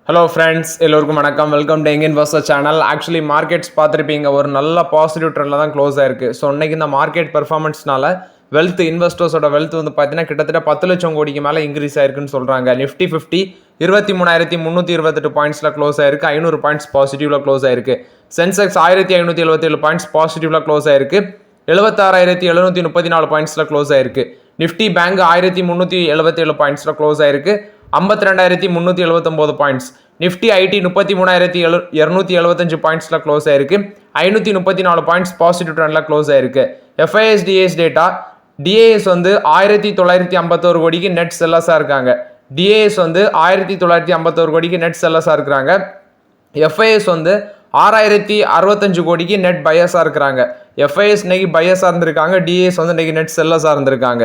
Hello friends, எல்லோருக்கும் வணக்கம். Welcome to young investor channel. Actually markets பார்த்துருப்பீங்க, ஒரு நல்ல பாசிட்டிவ் ட்ரெண்டில் தான் க்ளோஸ் ஆயிருக்கு. ஸோ இன்னைக்கு இந்த மார்க்கெட் பெர்ஃபார்மன்ஸ்னால இன்வெஸ்டர்ஸோட வெல்த் வந்து பார்த்தீங்கன்னா கிட்டத்தட்ட 10 லட்சம் கோடிக்கு மேலே இன்க்ரீஸ் ஆயிருக்குன்னு சொல்கிறாங்க. நிஃப்டி 50 23,328 பாயிண்ட்ஸில் க்ளோஸ் ஆயிருக்கு. 500 பாயிண்ட்ஸ் பாசிட்டிவ்ல க்ளோஸ் ஆயிருக்கு. சென்செக்ஸ் 1577 பாயிண்ட்ஸ் பாசிட்டிவ்ல க்ளோஸ் ஆயிருக்கு. 76,734 பாயிண்ட்ஸில் க்ளோஸ் ஆயிருக்கு. நிஃப்டி பேங்க் 1377 பாயிண்ட்ஸில் க்ளோஸ் ஆயிருக்கு. 52,379 பாயிண்ட்ஸ். நிஃப்டி ஐடி 33,275 பாயிண்ட்ஸில் க்ளோஸ் ஆயிருக்கு. 534 பாயிண்ட்ஸ் பாசிட்டிவ் ட்ரெண்டில் க்ளோஸ் ஆயிருக்கு. எஃப்ஐஎஸ் டிஏஎஸ் டேட்டா, டிஏஎஸ் வந்து 1951 கோடிக்கு நெட் செல்லஸாக இருக்காங்க. டிஏஎஸ் வந்து 1951 கோடிக்கு நெட் செல்லஸாக இருக்கிறாங்க. எஃப்ஐஎஸ் வந்து 6,065 கோடிக்கு நெட் பையஸாக இருக்கிறாங்க. எஃப்ஐஎஸ் இன்னைக்கு பையஸாக இருந்திருக்காங்க. டிஏஎஸ் வந்து இன்னைக்கு நெட் செல்லஸாக இருந்திருக்காங்க.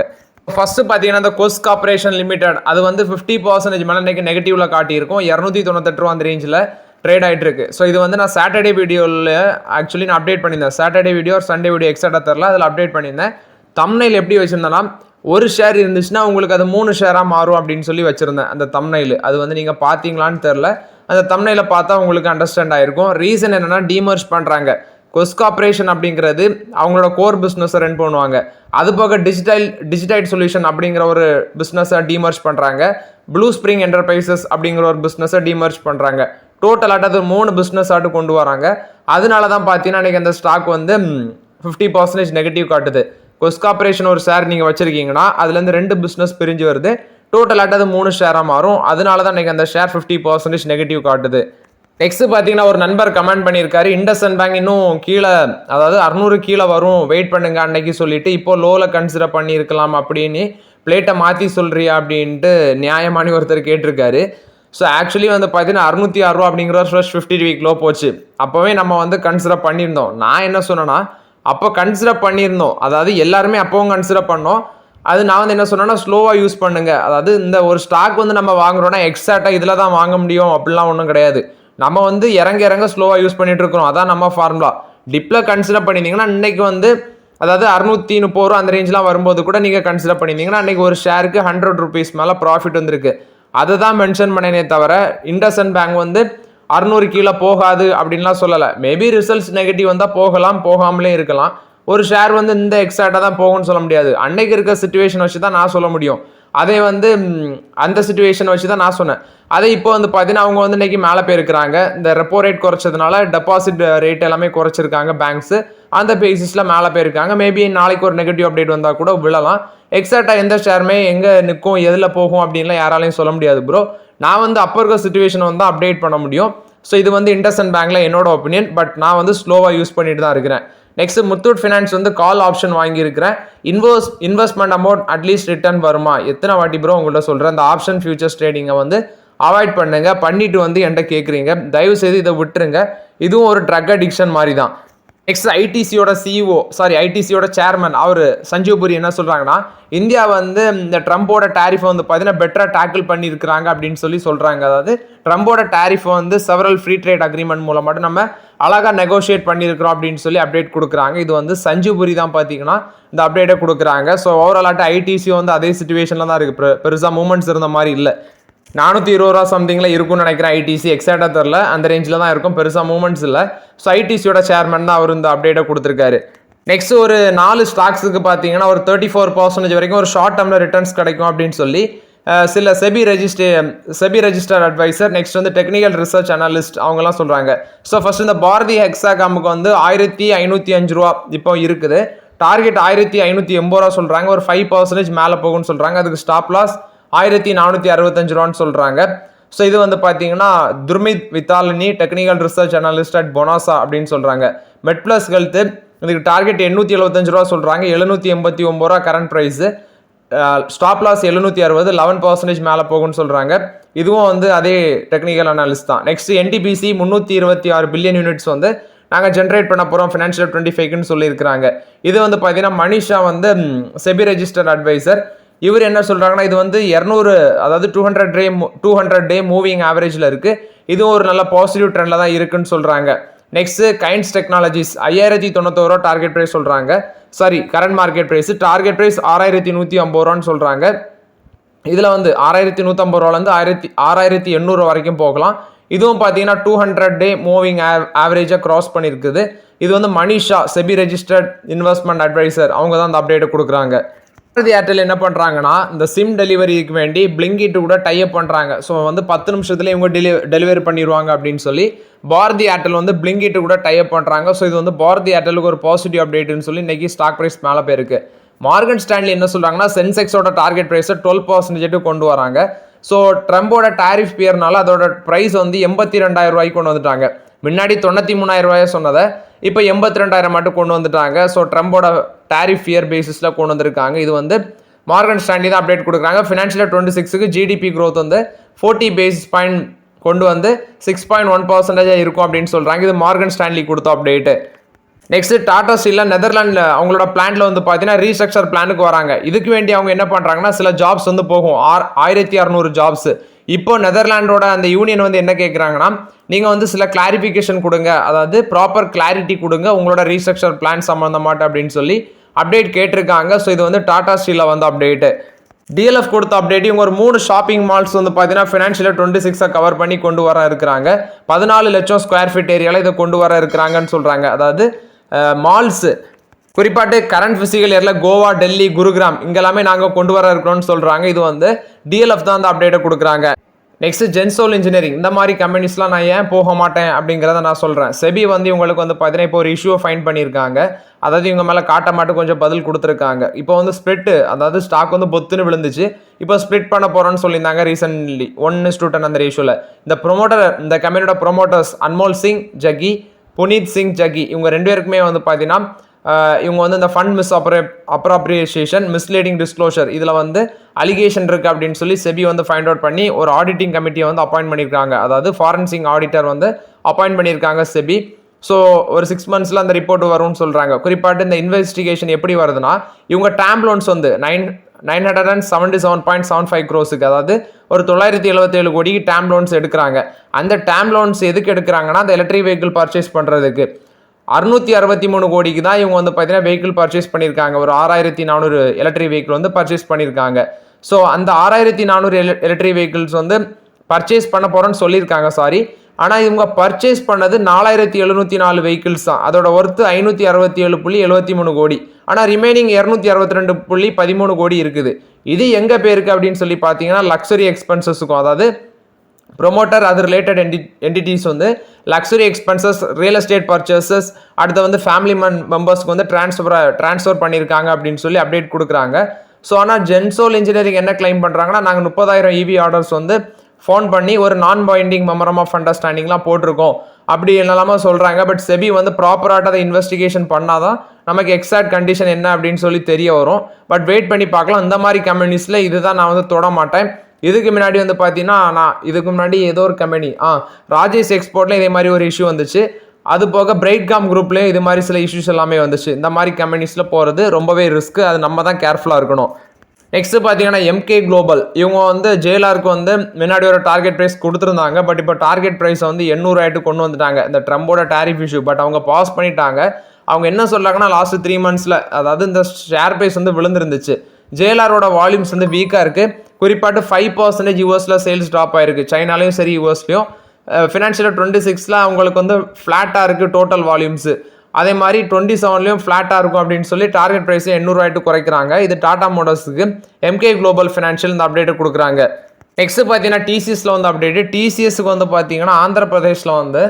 ஃபர்ஸ்ட் பார்த்தீங்கன்னா இந்த கொஸ் கார்பரேஷன் லிமிடெட் அது வந்து 50% மேலே இன்னைக்கு நெகட்டிவ்ல காட்டியிருக்கும். 298 ரூபா அந்த ரேஞ்சில் ட்ரேட் ஆகிட்டு இருக்கு. ஸோ இது வந்து நான் சாட்டர்டே வீடியோவில் ஆக்சுவலி நான் அப்டேட் பண்ணியிருந்தேன். சாட்டர்டே வீடியோ சண்டே வீடியோ எக்ஸாக்டாக தெரில, அதில் அப்டேட் பண்ணியிருந்தேன். தம்ப்நெயில் எப்படி வச்சிருந்தேன்னா, ஒரு ஷேர் இருந்துச்சுன்னா உங்களுக்கு அது 3 ஷேராக மாறும் அப்படின்னு சொல்லி வச்சிருந்தேன். அந்த தம்ப்நெயில் அது வந்து நீங்கள் பார்த்தீங்களான்னு தெரில. அந்த தம்ப்நெயில பார்த்தா உங்களுக்கு அண்டர்ஸ்டாண்ட் ஆயிருக்கும். ரீசன் என்னன்னா, டீமர்ஜ் பண்ணுறாங்க. கொஸ் கார்பரேஷன் அப்படிங்கிறது அவங்களோட கோர் பிஸ்னஸை ரன் பண்ணுவாங்க. அது போக டிஜிடைட் சொல்யூஷன் அப்படிங்கிற ஒரு பிஸ்னஸை டீமர்ஜ் பண்ணுறாங்க. ப்ளூ ஸ்ப்ரிங் என்டர்பிரைசஸ் அப்படிங்கிற ஒரு பிஸ்னஸை டீமர்ஜ் பண்ணுறாங்க. டோட்டலாக அது 3 பிஸ்னஸ் ஆட்டு கொண்டு வராங்க. அதனால தான் பார்த்தீங்கன்னா இன்றைக்கி அந்த ஸ்டாக் வந்து 50% நெகட்டிவ் காட்டுது. கொஸ் கார்பரேஷன் ஒரு ஷேர் நீங்கள் வச்சுருக்கீங்கன்னா அதுலேருந்து 2 பிஸ்னஸ் பிரிஞ்சு வருது. டோட்டலாக அது 3 ஷேராக மாறும். அதனால தான் இன்றைக்கி அந்த ஷேர் 50% நெகட்டிவ் காட்டுது. நெக்ஸ்ட் பார்த்தீங்கன்னா ஒரு நண்பர் கமெண்ட் பண்ணியிருக்காரு, இண்டஸ்இண்ட் பேங்க் இன்னும் கீழே, அதாவது 600 கீழே வரும், வெயிட் பண்ணுங்க அன்னைக்கு சொல்லிட்டு இப்போ லோவில் கன்சிடர் பண்ணியிருக்கலாம் அப்படின்னு பிளேட்டை மாற்றி சொல்றியா அப்படின்ட்டு நியாயமான ஒருத்தர் கேட்டிருக்காரு. ஸோ ஆக்சுவலி வந்து பார்த்தீங்கன்னா 606 ரூபா அப்படிங்கிற ஃபர்ஸ்ட் 50 வீக் லோ போச்சு. அப்போவே நம்ம வந்து கன்சிடர் பண்ணியிருந்தோம். நான் என்ன சொன்னேன்னா, அப்போ கன்சிடர் பண்ணியிருந்தோம், அதாவது எல்லாருமே அப்போவும் கன்சிடர் பண்ணோம். அது நான் வந்து என்ன சொன்னேன்னா, ஸ்லோவாக யூஸ் பண்ணுங்க. அதாவது இந்த ஒரு ஸ்டாக் வந்து நம்ம வாங்குறோன்னா எக்ஸாக்டாக இதில் தான் வாங்க முடியும் அப்படிலாம் ஒன்றும் கிடையாது. நம்ம வந்து இறங்க ஸ்லோவாக யூஸ் பண்ணிட்டு இருக்கிறோம். அதான் நம்ம ஃபார்முலா. டிப்பில் கன்சிடர் பண்ணியிருந்தீங்கன்னா இன்னைக்கு வந்து, அதாவது 630 ரூபா அந்த ரேஞ்செலாம் வரும்போது கூட நீங்கள் கன்சிடர் பண்ணியிருந்தீங்கன்னா அன்றைக்கி ஒரு ஷேருக்கு 100 rupees மேலே ப்ராஃபிட் வந்திருக்கு. அதை தான் மென்ஷன் பண்ணினே தவிர இண்டஸ்இண்ட் பேங்க் வந்து 600 கீழே போகாது அப்படின்லாம் சொல்லலை. மேபி ரிசல்ட்ஸ் நெகட்டிவ் வந்தால் போகலாம், போகாமலே இருக்கலாம். ஒரு ஷேர் வந்து இந்த எக்ஸாக்டாக தான் போகும்னு சொல்ல முடியாது. அன்னைக்கு இருக்க சிச்சுவேஷன் வச்சு தான் நான் சொல்ல முடியும். அதே வந்து அந்த சிச்சுவேஷன் வச்சு தான் நான் சொன்னேன். அதே இப்போ வந்து பார்த்தீங்கன்னா அவங்க வந்து இன்னைக்கு மேலே போயிருக்கிறாங்க. இந்த ரெப்போ ரேட் குறைச்சதுனால டெபாசிட் ரேட் எல்லாமே குறைச்சிருக்காங்க பேங்க்ஸ். அந்த பேசிஸில் மேலே போயிருக்காங்க. மேபி நாளைக்கு ஒரு நெகட்டிவ் அப்டேட் வந்தால் கூட விழலாம். எக்ஸாக்டாக எந்த ஷேருமே எங்கே நிற்கும், எதில் போகும் அப்படின்லாம் யாராலையும் சொல்ல முடியாது ப்ரோ. நான் வந்து அப்போ இருக்க சிச்சுவேஷன் வந்து அப்டேட் பண்ண முடியும். ஸோ இது வந்து இண்டஸ்இண்ட் பேங்க்ல என்னோட ஒப்பீனியன். பட் நான் வந்து ஸ்லோவாக யூஸ் பண்ணிட்டு தான் இருக்கிறேன். நெக்ஸ்ட் முத்தூட் ஃபினான்ஸ் வந்து கால் ஆப்ஷன் வாங்கியிருக்கிறேன். இன்வெஸ்ட்மெண்ட் அமௌண்ட் அட்லீஸ்ட் ரிட்டர்ன் வருமா? எத்தனை வாட்டி ப்ரோ உங்கள்கிட்ட சொல்கிறேன், இந்த ஆப்ஷன் ஃபியூச்சர்ஸ் ட்ரேடிங்கை வந்து அவாய்ட் பண்ணுங்க. பண்ணிட்டு வந்து என்கிட்ட கேட்குறீங்க, தயவு செய்து இதை விட்டுருங்க. இதுவும் ஒரு ட்ரக் அடிக்ஷன் மாதிரி தான். நெக்ஸ்ட் ஐடிசியோட சேர்மன் அவர் சஞ்சீவ் புரி என்ன சொல்கிறாங்கன்னா, இந்தியா வந்து இந்த ட்ரம்போட டேரிஃபை வந்து பார்த்தீங்கன்னா பெட்டராக டேக்கிள் பண்ணியிருக்கிறாங்க அப்படின்னு சொல்கிறாங்க. அதாவது ட்ரம்போட டேரிஃபை வந்து செவரல் ஃப்ரீ ட்ரேட் அக்ரிமெண்ட் மூலம் மட்டும் நம்ம அழகாக நெகோஷியேட் பண்ணியிருக்கிறோம் அப்படின்னு சொல்லி அப்டேட் கொடுக்குறாங்க. இது வந்து சஞ்சீவ் புரி தான் பார்த்தீங்கன்னா இந்த அப்டேட்டை கொடுக்குறாங்க. ஸோ ஓவராலாக ஐடிசி வந்து அதே சிச்சுவேஷனில் தான் இருக்குது. பெருசாக மூமெண்ட்ஸ் இருந்த மாதிரி இல்லை. 420 ரூபா சம்திங்கில் இருக்கும்னு நினைக்கிறேன். ஐடிசி எக்ஸாக்டாக தெரில, அந்த ரேஞ்சில் தான் இருக்கும். பெருசாக மூமெண்ட்ஸ் இல்லை. ஸோ ஐடிசியோட சேர்மன் தான் அவர் இந்த அப்டேட்டை கொடுத்துருக்காரு. நெக்ஸ்ட் ஒரு 4 ஸ்டாக்ஸுக்கு பார்த்தீங்கன்னா ஒரு 34% வரைக்கும் ஒரு ஷார்ட் டேர்மில் ரிட்டர்ன்ஸ் கிடைக்கும் அப்படின்னு சொல்லி சில செபி ரெஜிஸ்டர்ட் அட்வைசர், நெக்ஸ்ட் வந்து டெக்னிக்கல் ரிசர்ச் அனலிஸ்ட் அவங்கலாம் சொல்கிறாங்க. ஸோ ஃபர்ஸ்ட் இந்த பாரதி ஹெக்ஸாகாமுக்கு வந்து 1505 ரூபா இப்போ இருக்குது. டார்கெட் 1580 ரூபா சொல்கிறாங்க. ஒரு 5% மேலே போகும்னு சொல்கிறாங்க. அதுக்கு ஸ்டாப் லாஸ் 1465 ரூபான்னு சொல்கிறாங்க. ஸோ இது வந்து பார்த்தீங்கன்னா துர்மித் வித்தாலினி டெக்னிக்கல் ரிசர்ச் அனலிஸ்ட் அட் பொனாசா அப்படின்னு சொல்கிறாங்க. மெட்பிளஸ் ஹெல்த்து இதுக்கு டார்கெட் 875 ரூபா சொல்கிறாங்க. 789 ரூபா கரண்ட் ப்ரைஸு. ஸ்டாப் லாஸ் 760, 11% மேலே போகும்னு சொல்கிறாங்க. இதுவும் வந்து அதே டெக்னிக்கல் அனாலிஸ்ட் தான். நெக்ஸ்ட் என்டிபிசி 326 பில்லியன் யூனிட்ஸ் வந்து நாங்கள் ஜென்ரேட் பண்ண போகிறோம் ஃபினான்ஷியல் 25ன்னு சொல்லியிருக்கிறாங்க. இது வந்து பார்த்தீங்கன்னா மனிஷா வந்து செபி ரெஜிஸ்டர்ட் அட்வைசர். இவர் என்ன சொல்கிறாங்கன்னா, இது வந்து 200, அதாவது 200 டே மூவிங் ஆவரேஜில் இருக்குது. இதுவும் ஒரு நல்ல பாசிட்டிவ் ட்ரெண்டில் தான் இருக்குன்னு சொல்கிறாங்க. நெக்ஸ்ட் கைண்ட்ஸ் டெக்னாலஜிஸ் 5091 ரூபா டார்கெட் ப்ரைஸ் சொல்கிறாங்க. Current market price. Target price 6150 ரூபான்னு சொல்கிறாங்க. இதில் வந்து 6150 ரூபாலேருந்து 6800 வரைக்கும் போகலாம். இதுவும் பார்த்தீங்கன்னா 200 டே மூவிங் ஆவரேஜாக கிராஸ் பண்ணியிருக்குது. இது வந்து Manisha SEBI registered investment advisor அவங்க தான் அந்த அப்டேட்டை கொடுக்குறாங்க. பாரதி ஏர்டெல் என்ன பண்ணுறாங்கன்னா இந்த சிம் டெலிவரிக்கு வேண்டி பிளிங்கிட் கூட டைப் பண்ணுறாங்க. ஸோ வந்து 10 நிமிஷத்துல இவங்க டெலிவரி பண்ணிடுவாங்க அப்படின்னு சொல்லி பாரதி ஏர்டெல் வந்து பிளிங்கிட் கூட டைப் பண்ணுறாங்க. ஸோ இது வந்து பாரதி ஏர்டெலுக்கு ஒரு பாசிட்டிவ் அப்டேட்னு சொல்லி இன்னைக்கு ஸ்டாக் ப்ரைஸ் மேலே போயிருக்கு. மார்கன் ஸ்டான்லி என்ன சொல்கிறாங்கன்னா சென்செக்ஸோட டார்கெட் ப்ரைஸை 12% கொண்டு வராங்க. ஸோ ட்ரம்போட டாரிஃப் பியர்னால அதோட ப்ரைஸ் வந்து 82,000 ரூபாய்க்கு கொண்டு வந்துட்டாங்க. முன்னாடி 93,000 ரூபாயை சொன்னதை இப்போ 82,000 மட்டும் கொண்டு வந்துட்டாங்க. ஸோ ட்ரம்போட டாரிஃப் ஃபியர் பேசிஸில் கொண்டு வந்திருக்காங்க. இது வந்து மார்கன் ஸ்டான்லி தான் அப்டேட் கொடுக்குறாங்க. ஃபினான்ஷியல் 26க்கு ஜிடிபி க்ரோத் வந்து 40 பேசிஸ் பாயிண்ட் கொண்டு வந்து 6.1% இருக்கும் அப்படின்னு சொல்கிறாங்க. இது மார்கன் ஸ்டான்லி கொடுத்த அப்டேட்டு. நெக்ஸ்ட் டாடா ஸ்டீலில் நெதர்லாண்டில் அவங்களோட பிளான்ட்ல வந்து பார்த்தீங்கன்னா ரீஸ்ட்ரக்சர் பிளானுக்கு வராங்க. இதுக்கு வேண்டி அவங்க என்ன பண்ணுறாங்கன்னா சில ஜாப்ஸ் வந்து போகும் 1600 ஜாப்ஸ். இப்போ நெதர்லாண்டோட அந்த யூனியன் வந்து என்ன கேட்குறாங்கன்னா நீங்கள் வந்து சில கிளாரிஃபிகேஷன் கொடுங்க, அதாவது ப்ராப்பர் கிளாரிட்டி கொடுங்க உங்களோட ரீஸ்ட்ரக்சர் பிளான் சம்மந்தமாட்ட அப்படின்னு சொல்லி அப்டேட் கேட்டிருக்காங்க. ஸோ இது வந்து டாடா ஸ்டீலில் வந்து அப்டேட்டு. டிஎல்எஃப் கொடுத்த அப்டேட் இவங்க ஒரு 3 ஷாப்பிங் மால்ஸ் வந்து பார்த்தீங்கன்னா ஃபினான்ஷியல் 26 கவர் பண்ணி கொண்டு வர இருக்கிறாங்க. 14 லட்சம் ஸ்கொயர் ஃபீட் ஏரியாவில் இதை கொண்டு வர இருக்கிறாங்கன்னு சொல்கிறாங்க. அதாவது மால்ஸ் குறிப்பாட்டு கரண்ட் ஃபிசிக்கல் இயரில் கோவா, டெல்லி, குருகிராம் இங்கெல்லாமே நாங்கள் கொண்டு வர இருக்கிறோம்னு சொல்கிறாங்க. இது வந்து டிஎல்எஃப் தான் அந்த அப்டேட்டை கொடுக்குறாங்க. நெக்ஸ்ட் ஜென்சோல் இன்ஜினியரிங் இந்த மாதிரி கம்பெனிஸ்லாம் நான் ஏன் போக மாட்டேன் அப்படிங்கிறத நான் சொல்கிறேன். செபி வந்து இவங்களுக்கு வந்து பார்த்தீங்கன்னா இப்போ ஒரு இஷ்யூவை ஃபைன் பண்ணியிருக்காங்க. அதாவது இவங்க மேலே காட்ட மாட்டு கொஞ்சம் பதில் கொடுத்துருக்காங்க. இப்போ வந்து ஸ்ப்ளிட், அதாவது ஸ்டாக் வந்து பொத்துன்னு விழுந்துச்சு. இப்போ ஸ்ப்ளிட் பண்ண போகிறோன்னு சொல்லியிருந்தாங்க ரீசென்ட்லி 1:10 அந்த ரேஷியோவில். இந்த கம்பெனியோட ப்ரொமோட்டர்ஸ் அன்மோல் சிங் ஜக்கி, புனீத் சிங் ஜக்கி இவங்க 2 பேருக்குமே வந்து பார்த்தீங்கன்னா இவங்க வந்து இந்த ஃபண்ட் அப்ராப்ரியேஷன் மிஸ்லீடிங் டிஸ்க்ளோஷர் இதில் வந்து அலிகேஷன் இருக்குது அப்படின்னு சொல்லி செபி வந்து ஃபைண்ட் அவுட் பண்ணி ஒரு ஆடிட்டிங் கமிட்டியை வந்து அப்பாயிண்ட் பண்ணியிருக்காங்க. அதாவது ஃபாரன்சிக் ஆடிட்டர் வந்து அப்பாயிண்ட் பண்ணியிருக்காங்க செபி. ஸோ ஒரு 6 monthsல அந்த ரிப்போர்ட் வரும்னு சொல்கிறாங்க. குறிப்பாட்டு இந்த இன்வெஸ்டிகேஷன் எப்படி வருதுன்னா இவங்க டேம் லோன்ஸ் வந்து 977.75 crores, அதாவது ஒரு 977 கோடிக்கு டேம் லோன்ஸ் எடுக்கிறாங்க. அந்த டேம் லோன்ஸ் எதுக்கு எடுக்கிறாங்கன்னா அந்த எலக்ட்ரிக் வெஹிக்கிள் பர்ச்சேஸ் பண்ணுறதுக்கு 663 கோடிக்கு தான் இவங்க வந்து பார்த்தீங்கன்னா வெஹிக்கிள் பர்ச்சேஸ் பண்ணியிருக்காங்க. ஒரு 6400 எலக்ட்ரிக் வெஹிக்கிள் வந்து பர்ச்சேஸ் பண்ணியிருக்காங்க. ஸோ அந்த 6400 எலக்ட்ரிக் வெஹிக்கிள்ஸ் வந்து பர்ச்சேஸ் பண்ண போகிறோன்னு சொல்லியிருக்காங்க. ஆனால் இவங்க பர்ச்சேஸ் பண்ணது 4704 வெஹிக்கிள்ஸ் தான். அதோட ஒர்த்து 567.73 கோடி. ஆனால் ரிமைனிங் 262.13 கோடி இருக்குது. இது எங்கே பேருக்கு அப்படின்னு சொல்லி பார்த்தீங்கன்னா லக்ஸரி எக்ஸ்பென்சஸுக்கும், அதாவது ப்ரொமோட்டர் அது ரிலேட்டட் என்டிட்டிஸ் வந்து luxury expenses, real estate purchases, அடுத்து வந்து ஃபேமிலி மெம்பர்ஸ்க்கு வந்து ட்ரான்ஸ்ஃபர் பண்ணியிருக்காங்க அப்படின்னு சொல்லி அப்டேட் கொடுக்குறாங்க. ஸோ ஆனால் ஜென்சோல் இன்ஜினியரிங் என்ன கிளைம் பண்ணுறாங்கன்னா நாங்கள் 30,000 EV ஆர்டர்ஸ் வந்து ஃபோன் பண்ணி ஒரு நான் பைண்டிங் மெமரம் ஆஃப் அண்டர்ஸ்டாண்டிங்லாம் போட்டிருக்கோம் அப்படி என்னெல்லாமா சொல்கிறாங்க. பட் செபி வந்து ப்ராப்பராக அதை இன்வெஸ்டிகேஷன் பண்ணாதான் நமக்கு எக்ஸாக்ட் கண்டிஷன் என்ன அப்படின்னு சொல்லி தெரிய வரும். பட் வெயிட் பண்ணி பார்க்கலாம். இந்த மாதிரி கம்பெனிஸில் இதுதான் நான் வந்து தொட மாட்டேன். இதுக்கு முன்னாடி வந்து பார்த்தீங்கன்னா நான் இதுக்கு முன்னாடி ஏதோ ஒரு கம்பெனி ராஜேஷ் எக்ஸ்போர்ட்டில் இதே மாதிரி ஒரு இஷ்யூ வந்துச்சு. அது போக பிரைட்காம் குரூப்லேயும் இது மாதிரி சில இஷ்யூஸ் எல்லாமே வந்துச்சு. இந்த மாதிரி கம்பெனிஸில் போகிறது ரொம்பவே ரிஸ்க்கு, அது நம்ம தான் கேர்ஃபுல்லாக இருக்கணும். நெக்ஸ்ட் பார்த்தீங்கன்னா எம்கே குளோபல் இவங்க வந்து ஜேஎல்ஆருக்கு வந்து முன்னாடி ஒரு டார்கெட் ப்ரைஸ் கொடுத்துருந்தாங்க. பட் இப்போ டார்கெட் ப்ரைஸை வந்து 800 கொண்டு வந்துட்டாங்க இந்த ட்ரம்போட டாரிஃப் இஷ்யூ. பட் அவங்க பாஸ் பண்ணிட்டாங்க. அவங்க என்ன சொல்கிறாங்கன்னா லாஸ்ட் 3 monthsல அதாவது இந்த ஷேர் ப்ரைஸ் வந்து விழுந்துருந்துச்சு. ஜேஎல்ஆரோட வால்யூம்ஸ் வந்து வீக்காக இருக்குது. குறிப்பாட்டு 5% யூஎஸில் சேல்ஸ் ட்ராப் ஆயிருக்கு, சைனாலையும் சரி யூஎஸ்லையும். ஃபினான்ஷியல் 26ல அவங்களுக்கு வந்து ஃப்ளாட்டாக இருக்குது டோட்டல் வால்யூம்ஸு. அதே மாதிரி 27லையும் ஃப்ளாட்டாக இருக்கும் அப்படின்னு சொல்லி டார்கெட் ப்ரைஸை 800 குறைக்கிறாங்க. இது டாடா மோட்டர்ஸுக்கு எம்கே குளோபல் ஃபினான்ஷியல் இந்த அப்டேட்டை கொடுக்குறாங்க. நெக்ஸ்ட் பார்த்தீங்கன்னா டிசிஎஸ்ல வந்து அப்டேட்டு. டிசிஎஸ்க்கு வந்து பார்த்தீங்கன்னா ஆந்திர பிரதேஷில் வந்து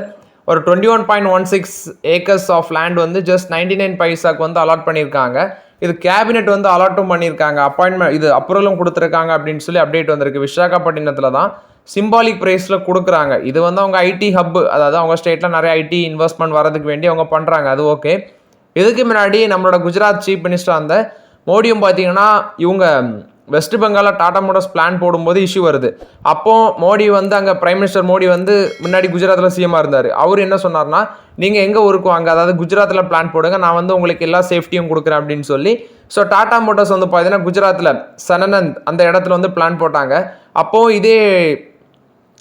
ஒரு 21.16 acres ஆஃப் லேண்ட் வந்து ஜஸ்ட் 99 பைசாக்கு வந்து அலாட் பண்ணியிருக்காங்க. இது கேபினெட் வந்து அலாட்டும் பண்ணியிருக்காங்க, அப்பாயின்மெண்ட் இது அப்ரூவலும் கொடுத்துருக்காங்க அப்படின்னு சொல்லி அப்டேட் வந்திருக்கு. விசாகப்பட்டினத்தில் தான் சிம்பாலிக் ப்ரைஸில் கொடுக்குறாங்க. இது வந்து அவங்க ஐடி ஹப், அதாவது அவங்க ஸ்டேட்டில் நிறைய ஐடி இன்வெஸ்ட்மெண்ட் வரதுக்கு வேண்டி அவங்க பண்ணுறாங்க. அது ஓகே. இதுக்கு முன்னாடி நம்மளோட குஜராத் சீஃப் மினிஸ்டர் அந்த மோடியும் பார்த்தீங்கன்னா இவங்க வெஸ்ட் பெங்காலில் டாடா மோட்டர்ஸ் பிளான் போடும்போது இஷ்யூ வருது. அப்போது மோடி வந்து அங்கே பிரைம் மினிஸ்டர் மோடி வந்து முன்னாடி குஜராத்தில் சிஎம்மாக இருந்தார். அவர் என்ன சொன்னார்னா நீங்கள் எங்கே ஊருக்கு வாங்க, அதாவது குஜராத்தில் பிளான் போடுங்க, நான் வந்து உங்களுக்கு எல்லா சேஃப்டியும் கொடுக்குறேன் அப்படின்னு சொல்லி. ஸோ டாடா மோட்டர்ஸ் வந்து பார்த்தீங்கன்னா குஜராத்தில் சனனந்த் அந்த இடத்துல வந்து பிளான் போட்டாங்க. அப்போது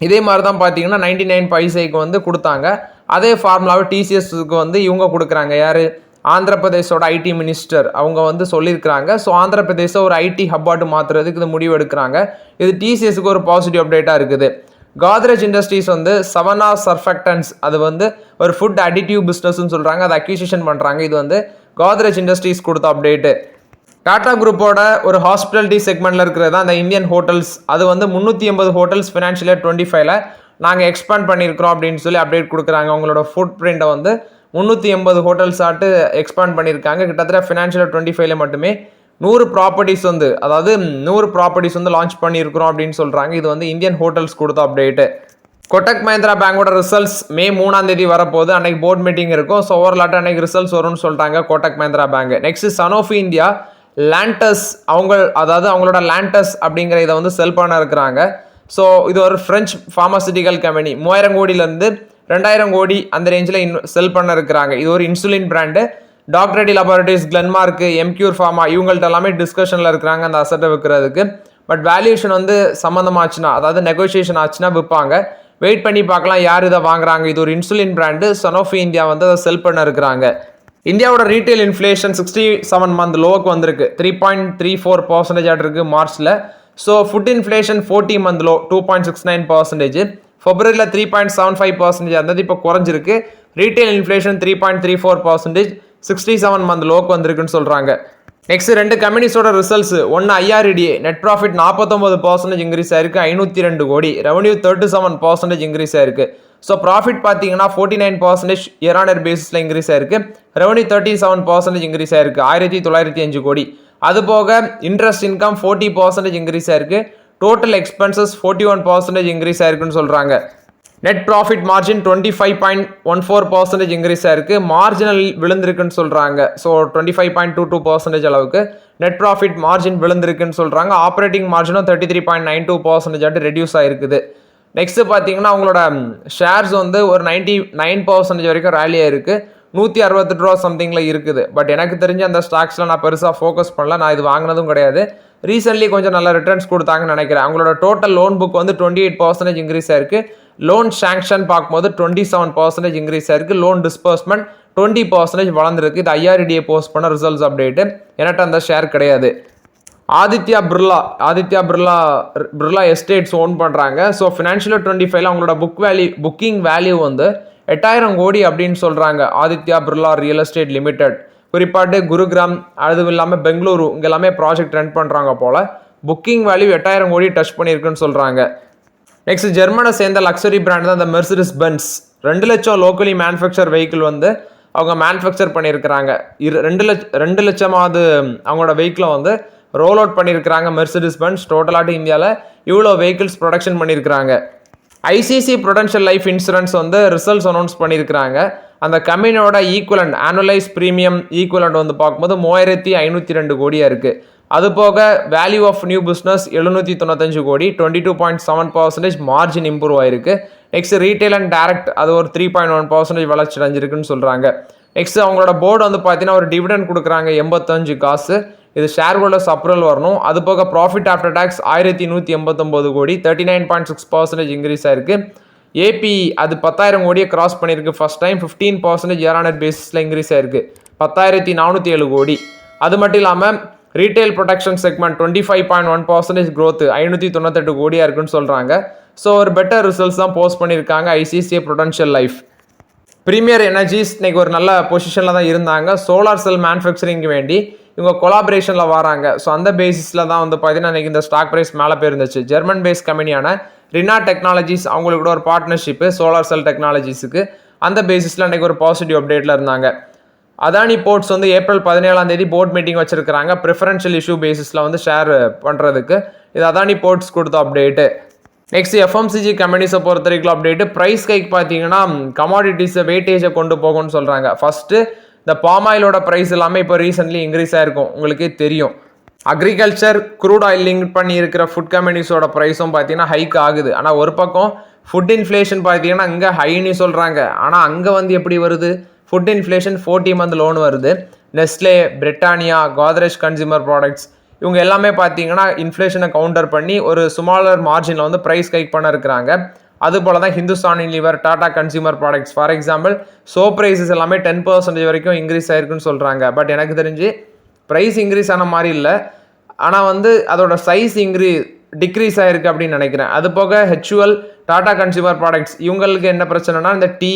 இதே மாதிரி தான் பார்த்தீங்கன்னா 99 பைசைக்கு வந்து கொடுத்தாங்க. அதே ஃபார்முலாவை டிசிஎஸ்க்கு வந்து இவங்க கொடுக்குறாங்க. யார் ஆந்திர பிரதேசோட ஐடி மினிஸ்டர் அவங்க வந்து சொல்லியிருக்கிறாங்க. ஸோ ஆந்திர பிரதேசம் ஒரு ஐடி ஹப்பாட்டு மாற்றுறதுக்கு இது முடிவு எடுக்கிறாங்க. இது டிசிஎஸ்க்கு ஒரு பாசிட்டிவ் அப்டேட்டாக இருக்குது. கோத்ரேஜ் இண்டஸ்ட்ரீஸ் வந்து சவனா சர்ஃபெக்டன்ஸ் அது வந்து ஒரு ஃபுட் அடிட்டிவ் பிஸ்னஸ்ன்னு சொல்கிறாங்க. அதை அக்யூசிஷன் பண்ணுறாங்க. இது வந்து கோத்ரேஜ் இண்டஸ்ட்ரீஸ் கொடுத்த அப்டேட்டு. டாடா குரூப்போட ஒரு ஹாஸ்பிட்டாலிட்டி செக்மெண்ட்டில் இருக்கிறது தான் அந்த இந்தியன் ஹோட்டல்ஸ். அது வந்து 380 ஹோட்டல்ஸ் ஃபினான்ஷியல் இயர் 25ல நாங்கள் எக்ஸ்பேண்ட் பண்ணியிருக்கிறோம் அப்படின்னு சொல்லி அப்டேட் கொடுக்குறாங்க. அவங்களோட ஃபுட் பிரிண்ட்டை வந்து 380 ஹோட்டல்ஸ் ஆட்டு எக்ஸ்பேண்ட் பண்ணியிருக்காங்க. கிட்டத்தட்ட ஃபினான்ஷியல் இயர் 25ல மட்டுமே 100 ப்ராப்பர்ட்டிஸ் வந்து அதாவது 100 ப்ராப்பர்ட்டிஸ் வந்து லான்ச் பண்ணியிருக்கிறோம் அப்படின்னு சொல்கிறாங்க. இது வந்து இந்தியன் ஹோட்டல்ஸ் கொடுத்த அப்டேட்டு. கொட்டக் மஹிந்திரா பேங்கோட ரிசல்ட்ஸ் மே 3 வரப்போகுது. அன்னைக்கு போர்ட் மீட்டிங் இருக்கும். ஸோ ஓவர்லாட்டாக அன்னைக்கு ரிசல்ட்ஸ் வரும்னு சொல்லிட்டாங்க Kotak Mahindra bank. Next Sanofi India Landes அவங்களோட லாண்டஸ் அப்படிங்கிற இதை வந்து செல் பண்ண இருக்கிறாங்க. ஸோ இது ஒரு ஃப்ரெஞ்ச் ஃபார்மாசிட்டிக்கல் கம்பெனி. 3000 கோடியிலேருந்து 2000 கோடி அந்த ரேஞ்சில் செல் பண்ண இருக்கிறாங்க. இது ஒரு insulin brand. Doctor Reddy laboratories, Glenmark, Emcure pharma இவங்கள்ட்ட எல்லாமே டிஸ்கஷனில் இருக்கிறாங்க அந்த அசட்டை விற்கிறதுக்கு. பட் வேல்யூஷன் வந்து சம்மந்தமாச்சுன்னா அதாவது நெகோசியேஷன் ஆச்சுன்னா விற்பாங்க. வெயிட் பண்ணி பார்க்கலாம் யார் இதை வாங்குறாங்க. இது ஒரு இன்சுலின் பிராண்டு. சனோஃபி இந்தியா வந்து அதை செல் பண்ண இருக்கிறாங்க. இந்தியாவோட ரீட்டைல் இன்ஃப்ளேஷன் 67 மந்த் லோவுக்கு வந்திருக்கு. 3.34% இருக்கு மார்ச்சில். So food inflation 40 month low 2.69%. பிப்ரவரியில் 3.75% இருந்தது, இப்போ குறைஞ்சிருக்கு. ரீட்டைல் இன்ஃப்ளேஷன் 3.34%, 67 மந்த் லோக்கு வந்திருக்குன்னு சொல்கிறாங்க. நெக்ஸ்ட் 2 கம்பெனிஸோட ரிசல்ட்ஸ். ஒன்று ஐஆர்இடிஏ நெட் ப்ராஃபிட் 49% இன்க்ரீஸ் ஆயிருக்கு, 502 கோடி. ரெவன்யூ 37% இன்க்ரீஸ் ஆயிருக்கு. ஸோ ப்ராஃபிட் பார்த்தீங்கன்னா 49% இயர் ஆன் இயர் பேசிஸில் இன்க்ரீஸ் ஆயிருக்கு. ரெவன்யூ 37% இன்க்ரீஸ் ஆயிருக்கு, 1905 கோடி. அது போக இன்ட்ரெஸ்ட் இன்கம் 40% இன்க்ரீஸ் ஆயிருக்கு. டோட்டல் எக்ஸ்பென்சஸ் 41% இன்க்ரீஸ் ஆயிருக்குன்னு சொல்கிறாங்க. நெட் ப்ராஃபிட் மார்ஜின் 25.14% இன்க்ரீஸ் ஆயிருக்கு. மார்ஜினல் விழுந்திருக்குன்னு சொல்கிறாங்க. ஸோ 25.22% அளவுக்கு நெட் ப்ராஃபிட் மார்ஜின் விழுந்திருக்குன்னு சொல்கிறாங்க. ஆப்ரேட்டிங் மார்ஜினும் 33.92% ரெடியூஸ் ஆயிருக்குது. நெக்ஸ்ட் பார்த்தீங்கன்னா அவங்களோட ஷேர்ஸ் வந்து ஒரு 99% வரைக்கும் ரேலி ஆயிருக்கு. 168 ரூபா சம்திங்கில் இருக்குது. பட் எனக்கு தெரிஞ்ச அந்த ஸ்டாக்ஸில் நான் பெருசாக ஃபோக்கஸ் பண்ணல. நான் இது வாங்கினதும் கிடையாது. ரீசென்ட்லி கொஞ்சம் நல்ல ரிட்டர்ன்ஸ் கொடுத்தாங்கன்னு நினைக்கிறேன். அவங்களோட டோட்டல் லோன் புக் வந்து 28% இன்க்ரீஸ் ஆயிருக்கு. லோன் சாங்ஷன் பார்க்கும்போது 27% இன்க்ரீஸ் ஆயிருக்கு. லோன் டிஸ்பர்ஸ்மெண்ட் 20% வளர்ந்துருக்கு. இது ஐஆர்இடிஏ போஸ்ட் பண்ண ரிசல்ட்ஸ் அப்டேட்டு. என்கிட்ட அந்த ஷேர் கிடையாது. ஆதித்யா பிர்லா எஸ்டேட்ஸ் ஓன் பண்ணுறாங்க. ஸோ ஃபினான்ஷியல் 25ல அவங்களோட புக்கிங் வேல்யூ வந்து 8000 கோடி அப்படின்னு சொல்கிறாங்க. Aditya Birla real estate limited குறிப்பாட்டு குருகிராம் அதுவும் இல்லாமல் பெங்களூரு இங்கே எல்லாமே ப்ராஜெக்ட் ரன் பண்ணுறாங்க போல். புக்கிங் வேல்யூ 8000 கோடி டச் பண்ணியிருக்குன்னு சொல்கிறாங்க. நெக்ஸ்ட் ஜெர்மனை சேர்ந்த லக்ஸரி பிராண்ட் தான் இந்த மெர்சிடிஸ் பென்ஸ். 2 லட்சம் லோக்கலி மேனுஃபேக்சர் வெஹிக்கிள் வந்து அவங்க மேனுஃபேக்சர் பண்ணியிருக்கிறாங்க. 2 லட்சமாவது அவங்களோட வெஹிக்கிளை வந்து ரோல் அவுட் பண்ணியிருக்கிறாங்க மெர்சிடிஸ் பென்ஸ். டோட்டலாட்டு இந்தியாவில் இவ்வளோ வெஹிக்கிள்ஸ் ப்ரொடக்ஷன் பண்ணியிருக்கிறாங்க. ஐசிசி ப்ரொடென்ஷியல் லைஃப் இன்சூரன்ஸ் வந்து ரிசல்ட்ஸ் அனௌன்ஸ் பண்ணியிருக்கிறாங்க. அந்த கம்பெனியோட ஈக்குவலண்ட் ஆனுவலைஸ் ப்ரீமியம் ஈக்குவலண்ட் வந்து பார்க்கும்போது 3502 கோடியாக இருக்குது. அது போக வேல்யூ ஆஃப் நியூ பிஸ்னஸ் 795 கோடி, 22.7% மார்ஜின் இம்ப்ரூவ் ஆயிருக்கு. நெக்ஸ்ட் ரீட்டைல் அண்ட் டைரக்ட் அது ஒரு 3.1% வளர்ச்சி அடைஞ்சிருக்குன்னு சொல்கிறாங்க. நெக்ஸ்ட் அவங்களோட போர்டு வந்து பார்த்தீங்கன்னா ஒரு டிவிடெண்ட் கொடுக்குறாங்க 85 காசு. இது ஷேர் ஹோல்டர்ஸ் அப்ரூவல் வரணும். அது போக ப்ராஃபிட் ஆஃப்டர் டேக்ஸ் 1189 கோடி, 39.6% இன்க்ரீஸ் ஆயிருக்கு. ஏபி அது 10,000 கோடியை கிராஸ் பண்ணியிருக்கு first time. 15% year on year பேசிஸில் இன்க்ரீஸ் ஆயிருக்கு, 10,407 கோடி. அது மட்டும் இல்லாமல் ரீட்டைல் ப்ரொடக்ஷன் செக்மெண்ட் 25.1% growth 598 கோடியாக இருக்குன்னு சொல்கிறாங்க. ஸோ ஒரு பெட்டர் ரிசல்ட்ஸ் தான் போஸ்ட் பண்ணியிருக்காங்க ICICI prudential life. Premier energies இன்னைக்கு ஒரு நல்ல பொசிஷனில் தான் இருந்தாங்க. சோலார் செல் மேனுஃபேக்சரிங்க்கு வேண்டி இவங்க கொலாபரேஷனில் வராங்க. ஸோ அந்த பேசிஸில் தான் வந்து பார்த்தீங்கன்னா இன்றைக்கி இந்த ஸ்டாக் ப்ரைஸ் மேலே போயிருந்துச்சு. ஜெர்மன் பேஸ் கம்பெனியான ரினா டெக்னாலஜிஸ் அவங்களுக்கு கூட ஒரு பார்ட்னர்ஷிப்பு சோலார் செல் டெக்னாலஜிஸுக்கு. அந்த பேசிஸில் இன்றைக்கி ஒரு பாசிட்டிவ் அப்டேட்டில் இருந்தாங்க. அதானி போர்ட்ஸ் வந்து ஏப்ரல் 17 போர்ட் மீட்டிங் வச்சிருக்காங்க ப்ரிஃபரன்ஷியல் இஷ்யூ பேசிஸில் வந்து ஷேர் பண்ணுறதுக்கு. இது அதானி போர்ட்ஸ் கொடுத்த அப்டேட்டு. நெக்ஸ்ட் எஃப்எம்சிஜி கம்பெனிஸை பொறுத்த வரைக்கும் அப்டேட்டு. ப்ரைஸ் கைக் பார்த்தீங்கன்னா கமாடிட்டிஸை வெயிட்டேஜை கொண்டு போகும்னு சொல்கிறாங்க. ஃபஸ்ட்டு இந்த பாமாயிலோட ப்ரைஸ் எல்லாமே இப்போ ரீசென்ட்லி இன்க்ரீஸ் ஆகிருக்கும், உங்களுக்கே தெரியும். அக்ரிகல்ச்சர் க்ரூட் ஆயில் லிங்க் பண்ணி இருக்கிற ஃபுட் கம்பெனிஸோட ப்ரைஸும் பார்த்தீங்கன்னா ஹைக் ஆகுது. ஆனால் ஒரு பக்கம் ஃபுட் இன்ஃப்ளேஷன் பார்த்தீங்கன்னா இங்கே ஹைன்னு சொல்கிறாங்க. ஆனால் அங்கே வந்து எப்படி வருது? ஃபுட் இன்ஃப்ளேஷன் 40 மந்த் லோன் வருது. Nestle, Britannia, Godrej consumer products இவங்க எல்லாமே பார்த்தீங்கன்னா இன்ஃப்ளேஷனை கவுண்டர் பண்ணி ஒரு ஸ்மாலர் மார்ஜினில் வந்து ப்ரைஸ் ஹைக் பண்ண இருக்கிறாங்க. அதுபோல் தான் Hindustan Unilever, Tata consumer products. For example soap prices எல்லாமே 10% வரைக்கும் இன்க்ரீஸ் ஆயிருக்குன்னு சொல்கிறாங்க. பட் எனக்கு தெரிஞ்சு ப்ரைஸ் இன்க்ரீஸ் ஆன மாதிரி இல்லை, ஆனால் வந்து அதோட சைஸ் டிக்ரீஸ் ஆயிருக்கு அப்படின்னு நினைக்கிறேன். அது போக ஹெச்யூஎல், டாடா கன்சியூமர் ப்ராடக்ட்ஸ் இவங்களுக்கு என்ன பிரச்சனைனா இந்த டீ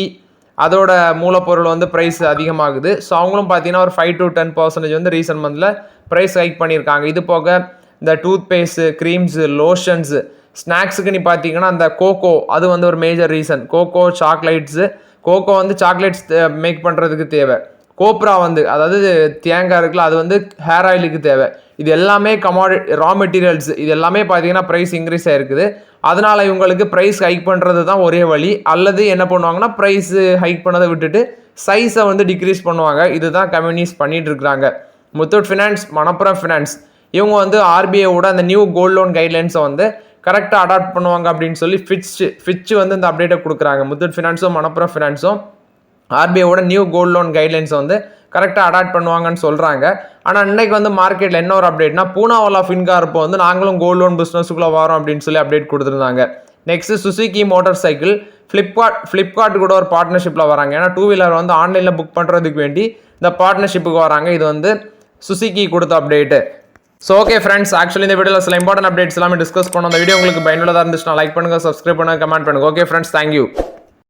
அதோட மூலப்பொருள் வந்து ப்ரைஸ் அதிகமாகுது. ஸோ அவங்களும் பார்த்தீங்கன்னா ஒரு 5 to 10% வந்து ரீசன்ட் மந்தில் ப்ரைஸ் ஹைக் பண்ணியிருக்காங்க. இது போக இந்த டூத் பேஸ்ட்டு, க்ரீம்ஸு, லோஷன்ஸு, ஸ்நாக்ஸுக்கு நீ பார்த்தீங்கன்னா அந்த கோகோ அது வந்து ஒரு major reason. Cocoa chocolates, cocoa வந்து சாக்லேட்ஸ் மேக் பண்ணுறதுக்கு தேவை. கோப்ரா வந்து அதாவது தேங்காய் இருக்குல்ல அது வந்து ஹேர் ஆயிலுக்கு தேவை. இது எல்லாமே ரா மெட்டீரியல்ஸ், இது எல்லாமே பார்த்தீங்கன்னா ப்ரைஸ் இன்க்ரீஸ் ஆகிருக்குது. அதனால் இவங்களுக்கு ப்ரைஸ் ஹைக் பண்ணுறது தான் ஒரே வழி. அல்லது என்ன பண்ணுவாங்கன்னா ப்ரைஸ் ஹைக் பண்ணதை விட்டுட்டு சைஸை வந்து டிக்ரீஸ் பண்ணுவாங்க. இதுதான் கம்யூனிஸ்ட் பண்ணிட்டு இருக்கிறாங்க. முத்தூட் ஃபினான்ஸ், மணப்புரம் ஃபினான்ஸ் இவங்க வந்து ஆர்பிஐயோட அந்த நியூ கோல்ட் லோன் கைட்லைன்ஸை வந்து கரெக்டாக அடாப்ட் பண்ணுவாங்க அப்படின்னு சொல்லி ஃபிட்ச் வந்து இந்த அப்டேட்டை கொடுக்குறாங்க. முத்தூட் ஃபினான்ஸும் மணப்புரம் ஃபினான்ஸும் ஆர்பிஐயோட நியூ கோல்ட் லோன் கைட்லைன்ஸை வந்து கரெக்டாக அடாப்ட் பண்ணுவாங்கன்னு சொல்கிறாங்க. ஆனால் இன்னைக்கு வந்து மார்க்கெட்டில் என்ன ஒரு அப்டேட்னா பூனாவாலா ஃபின்கார்ப்போ வந்து நாங்களும் கோல்ட் லோன் பிஸ்னஸுக்குள்ளே வரோம் அப்படின்னு சொல்லி அப்டேட் கொடுத்துருந்தாங்க. Next Suzuki motor cycle Flipkart கூட ஒரு பார்ட்னர்ஷிப்பில் வராங்க. ஏன்னா 2 வீலர் வந்து ஆன்லைனில் புக் பண்ணுறதுக்கு வேண்டி இந்த பார்ட்னர்ஷிப்புக்கு வராங்க. இது வந்து சுசுகி கொடுத்த update. So okay friends, actually இந்த வீடியோவில் சில இம்பார்ட்டன்ட் அப்டேட்ஸ் எல்லாமே டிஸ்கஸ் பண்ணோம். அந்த வீடியோ உங்களுக்கு பயனுள்ளதாக இருந்துச்சுன்னா லைக் பண்ணுங்கள், சப்ஸ்கிரைப் பண்ணுங்கள், கமெண்ட் பண்ணுங்கள். Okay friends, thank you.